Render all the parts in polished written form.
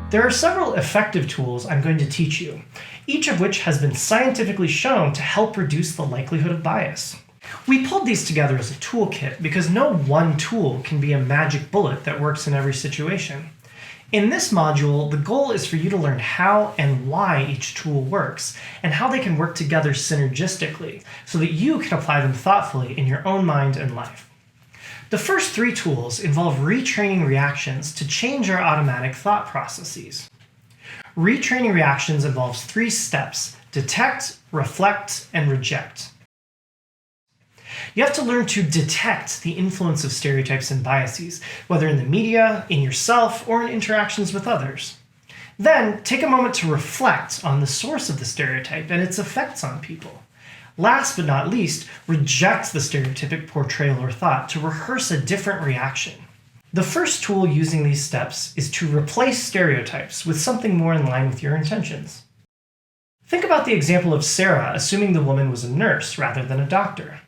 There are several effective tools I'm going to teach you, each of which has been scientifically shown to help reduce the likelihood of bias. We pulled these together as a toolkit because no one tool can be a magic bullet that works in every situation. In this module, the goal is for you to learn how and why each tool works, and how they can work together synergistically, so that you can apply them thoughtfully in your own mind and life. The first three tools involve retraining reactions to change our automatic thought processes. Retraining reactions involves 3 steps: detect, reflect, and reject. You have to learn to detect the influence of stereotypes and biases, whether in the media, in yourself, or in interactions with others. Then, take a moment to reflect on the source of the stereotype and its effects on people. Last but not least, reject the stereotypic portrayal or thought to rehearse a different reaction. The first tool using these steps is to replace stereotypes with something more in line with your intentions. Think about the example of Sarah assuming the woman was a nurse rather than a doctor.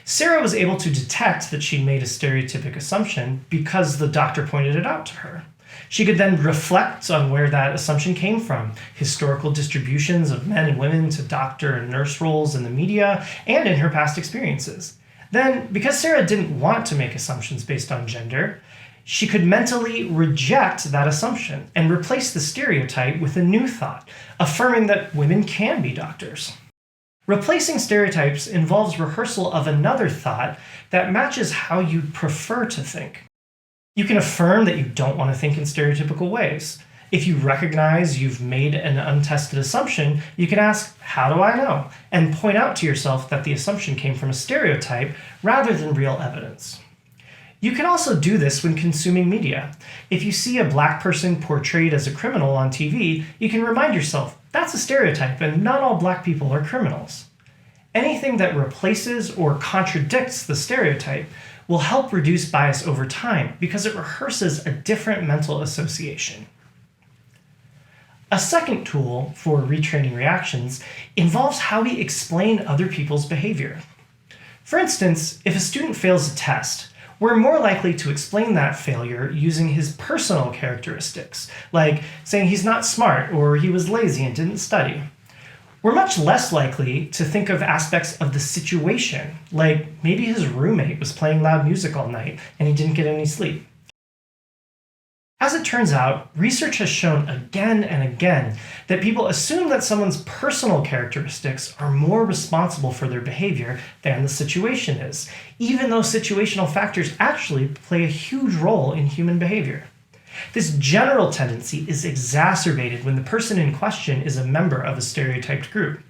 Sarah was able to detect that she'd made a stereotypic assumption because the doctor pointed it out to her. She could then reflect on where that assumption came from, historical distributions of men and women to doctor and nurse roles in the media, and in her past experiences. Then, because Sarah didn't want to make assumptions based on gender, she could mentally reject that assumption and replace the stereotype with a new thought, affirming that women can be doctors. Replacing stereotypes involves rehearsal of another thought that matches how you'd prefer to think. You can affirm that you don't want to think in stereotypical ways. If you recognize you've made an untested assumption, you can ask, "How do I know?" and point out to yourself that the assumption came from a stereotype rather than real evidence. You can also do this when consuming media. If you see a black person portrayed as a criminal on TV, you can remind yourself, that's a stereotype and not all black people are criminals. Anything that replaces or contradicts the stereotype will help reduce bias over time because it rehearses a different mental association. A second tool for retraining reactions involves how we explain other people's behavior. For instance, if a student fails a test, we're more likely to explain that failure using his personal characteristics, like saying he's not smart or he was lazy and didn't study. We're much less likely to think of aspects of the situation, like maybe his roommate was playing loud music all night and he didn't get any sleep. As it turns out, research has shown again and again that people assume that someone's personal characteristics are more responsible for their behavior than the situation is, even though situational factors actually play a huge role in human behavior. This general tendency is exacerbated when the person in question is a member of a stereotyped group.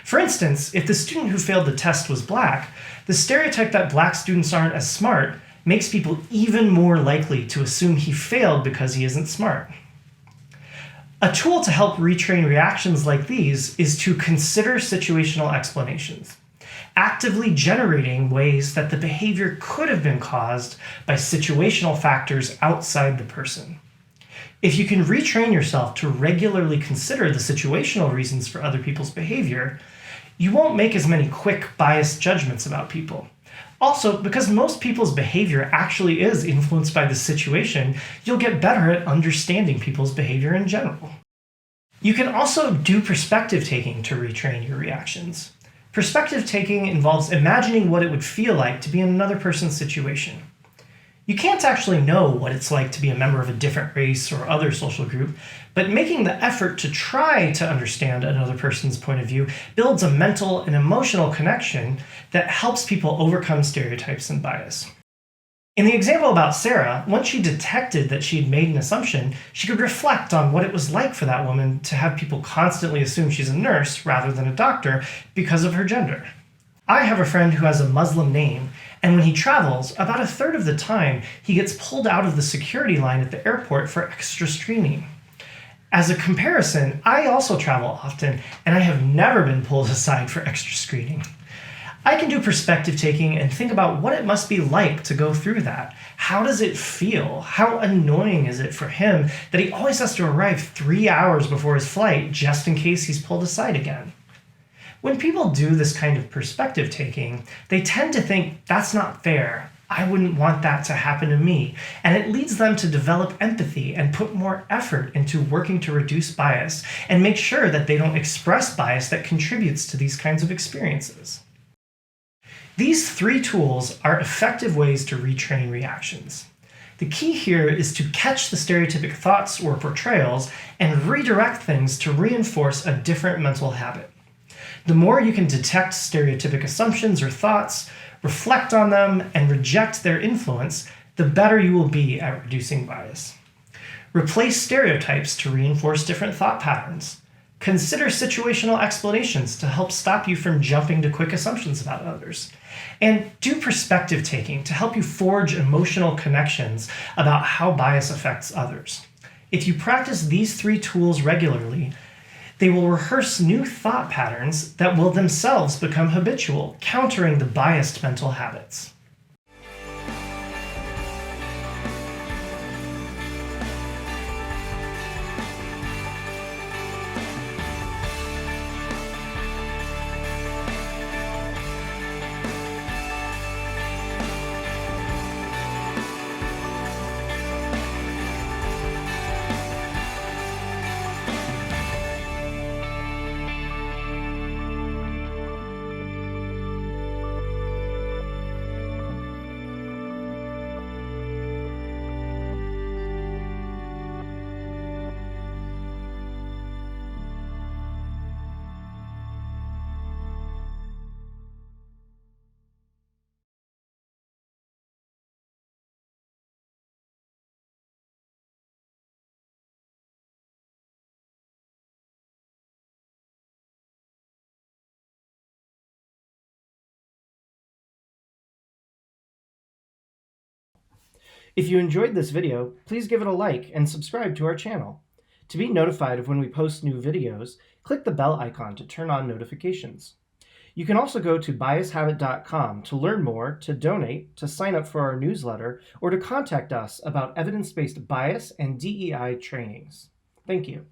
For instance, if the student who failed the test was black, the stereotype that black students aren't as smart makes people even more likely to assume he failed because he isn't smart. A tool to help retrain reactions like these is to consider situational explanations, actively generating ways that the behavior could have been caused by situational factors outside the person. If you can retrain yourself to regularly consider the situational reasons for other people's behavior, you won't make as many quick, biased judgments about people. Also, because most people's behavior actually is influenced by the situation, you'll get better at understanding people's behavior in general. You can also do perspective taking to retrain your reactions. Perspective taking involves imagining what it would feel like to be in another person's situation. You can't actually know what it's like to be a member of a different race or other social group, but making the effort to try to understand another person's point of view builds a mental and emotional connection that helps people overcome stereotypes and bias. In the example about Sarah, once she detected that she'd made an assumption, she could reflect on what it was like for that woman to have people constantly assume she's a nurse rather than a doctor because of her gender. I have a friend who has a Muslim name, and when he travels, about a third of the time, he gets pulled out of the security line at the airport for extra screening. As a comparison, I also travel often, and I have never been pulled aside for extra screening. I can do perspective taking and think about what it must be like to go through that. How does it feel? How annoying is it for him that he always has to arrive 3 hours before his flight just in case he's pulled aside again? When people do this kind of perspective taking, they tend to think that's not fair, I wouldn't want that to happen to me. And it leads them to develop empathy and put more effort into working to reduce bias and make sure that they don't express bias that contributes to these kinds of experiences. These 3 tools are effective ways to retrain reactions. The key here is to catch the stereotypic thoughts or portrayals and redirect things to reinforce a different mental habit. The more you can detect stereotypic assumptions or thoughts, reflect on them, and reject their influence, the better you will be at reducing bias. Replace stereotypes to reinforce different thought patterns. Consider situational explanations to help stop you from jumping to quick assumptions about others. And do perspective taking to help you forge emotional connections about how bias affects others. If you practice these 3 tools regularly, they will rehearse new thought patterns that will themselves become habitual, countering the biased mental habits. If you enjoyed this video, please give it a like and subscribe to our channel. To be notified of when we post new videos, click the bell icon to turn on notifications. You can also go to biashabit.com to learn more, to donate, to sign up for our newsletter, or to contact us about evidence-based bias and DEI trainings. Thank you.